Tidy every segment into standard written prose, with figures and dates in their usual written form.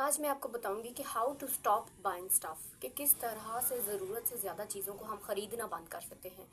आज मैं आपको बताऊंगी कि how to stop buying stuff, कि किस तरह से ज़रूरत से ज़्यादा चीज़ों को हम ख़रीदना बंद कर सकते हैं।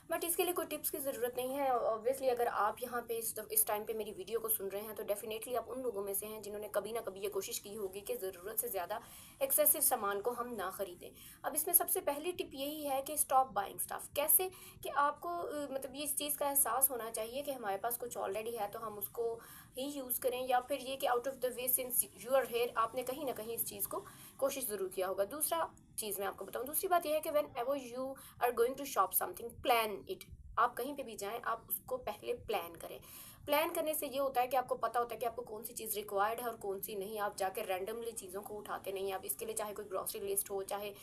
बट इसके लिए कोई टिप्स की ज़रूरत नहीं है। ऑब्वियसली अगर आप यहाँ पे इस टाइम पे मेरी वीडियो को सुन रहे हैं तो डेफिनेटली आप उन लोगों में से हैं जिन्होंने कभी ना कभी ये कोशिश की होगी कि ज़रूरत से ज़्यादा एक्सेसिव सामान को हम ना ख़रीदें। अब इसमें सबसे पहली टिप यही है कि स्टॉप बाइंग स्टफ। कैसे? कि आपको मतलब ये इस चीज़ का एहसास होना चाहिए कि हमारे पास कुछ ऑलरेडी है तो हम उसको ही यूज़ करें, या फिर ये कि out of the way since you are here आपने कहीं ना कहीं इस चीज़ को कोशिश ज़रूर किया होगा। दूसरा चीज़ मैं आपको बताऊं, दूसरी बात यह है कि whenever you are going to shop something, plan it. आप कहीं पे भी जाएं आप उसको पहले प्लान करें। प्लान करने से ये होता है कि आपको पता होता है कि आपको कौन सी चीज़ रिक्वायर्ड है और कौन सी नहीं। आप जाके रैंडमली चीज़ों को उठा के नहीं, आप इसके लिए चाहे कोई ग्रॉसरी लिस्ट हो, चाहे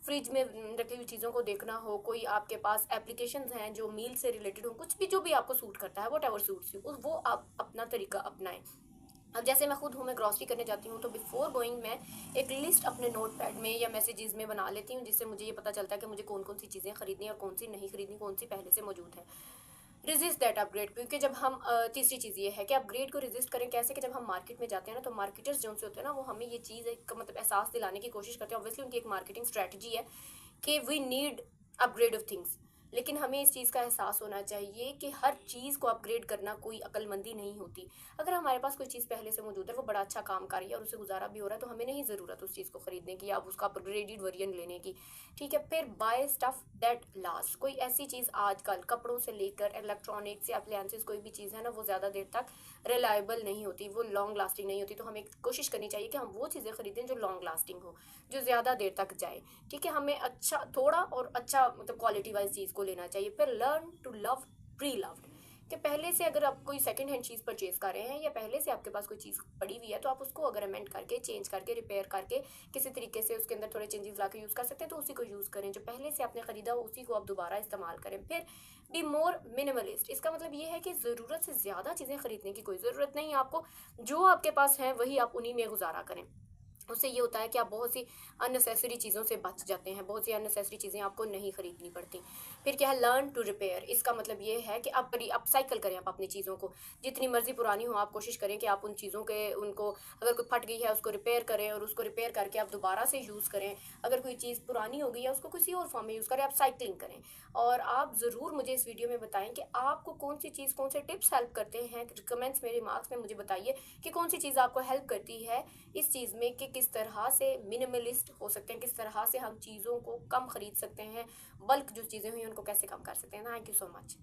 फ्रिज में रखी हुई चीज़ों को देखना हो, कोई आपके पास एप्लीकेशंस हैं जो मील से रिलेटेड हो, कुछ भी जो भी आपको सूट करता है, वट एवर सूट्स यू, वो आप अपना तरीका अपनाएं। अब जैसे मैं खुद हूँ, मैं ग्रॉसरी करने जाती हूँ तो बिफोर गोइंग मैं एक लिस्ट अपने नोट पैड में या मैसेजेस में बना लेती हूँ, जिससे मुझे ये पता चलता है कि मुझे कौन कौन सी चीज़ें खरीदनी है और कौन सी नहीं खरीदनी, कौन सी पहले से मौजूद है। रेजिस्ट दैट अपग्रेड, क्योंकि जब हम तीसरी चीज़ ये है कि अपग्रेड को रेजिस्ट करें कैसे? कि जब हम मार्केट में जाते हैं ना तो मार्केटर्स जो से होते हैं ना, वो हमें ये चीज़ एक मतलब एहसास दिलाने की कोशिश करते हैं। ऑब्वियसली उनकी एक मार्केटिंग स्ट्रैटेजी है कि we need upgrade of things, लेकिन हमें इस चीज़ का एहसास होना चाहिए कि हर चीज़ को अपग्रेड करना कोई अक्लमंदी नहीं होती। अगर हमारे पास कोई चीज़ पहले से मौजूद है, वो बड़ा अच्छा काम कर रही है और उससे गुजारा भी हो रहा है, तो हमें नहीं ज़रूरत उस चीज़ को खरीदने की या उसका अपग्रेडेड वर्जन लेने की। ठीक है, फिर बाय स्टफ दैट लास्ट। कोई ऐसी चीज़ आजकल कपड़ों से लेकर इलेक्ट्रॉनिक्स या अप्लायंसेस, कोई भी चीज़ है ना, वो ज़्यादा देर तक रिलायबल नहीं होती, वो लॉन्ग लास्टिंग नहीं होती। तो हमें कोशिश करनी चाहिए कि हम वो चीज़ें खरीदें जो लॉन्ग लास्टिंग हो, जो ज़्यादा देर तक जाए। ठीक है, हमें अच्छा थोड़ा और अच्छा मतलब क्वालिटी वाइज चीज़ को लेना चाहिए। फिर learn to love pre loved, कि पहले से अगर आप कोई सेकंड हैंड चीज़ परचेज कर रहे हैं या पहले से आपके पास कोई चीज़ पड़ी हुई है, तो आप उसको अगर अमेंड करके, चेंज करके, रिपेयर करके, किसी तरीके से उसके अंदर थोड़े चेंजेस ला के यूज़ कर सकते हैं, तो उसी को यूज़ करें। जो पहले से आपने ख़रीदा हो उसी को आप दोबारा इस्तेमाल करें। फिर बी मोर मिनिमलिस्ट। इसका मतलब ये है कि ज़रूरत से ज़्यादा चीज़ें खरीदने की कोई ज़रूरत नहीं है आपको। जो आपके पास है वही आप उन्हीं में गुजारा करें। उससे ये होता है कि आप बहुत सी अननेसेसरी चीज़ों से बच जाते हैं, बहुत सी अननेसेसरी चीज़ें आपको नहीं खरीदनी पड़ती। फिर क्या है? Learn to repair. इसका मतलब ये है कि आप अपसाइकिल करें आप अपनी चीज़ों को। जितनी मर्ज़ी पुरानी हो, आप कोशिश करें कि आप उन चीज़ों के उनको, अगर कोई फट गई है उसको रिपेयर करें और उसको रिपेयर करके आप दोबारा से यूज़ करें। अगर कोई चीज़ पुरानी हो गई है उसको किसी और फॉर्म में यूज़ करें, आप साइकिलिंग करें। और आप ज़रूर मुझे इस वीडियो में बताएं कि आपको कौन सी चीज़, कौन से टिप्स हेल्प करते हैं। कमेंट्स में, रिमार्क्स में मुझे बताइए कि कौन सी चीज़ आपको हेल्प करती है इस चीज़ में, कि किस तरह से मिनिमलिस्ट हो सकते हैं, किस तरह से हम चीज़ों को कम खरीद सकते हैं, बल्क जो चीज़ें हुई उनको कैसे कम कर सकते हैं। Thank you so much.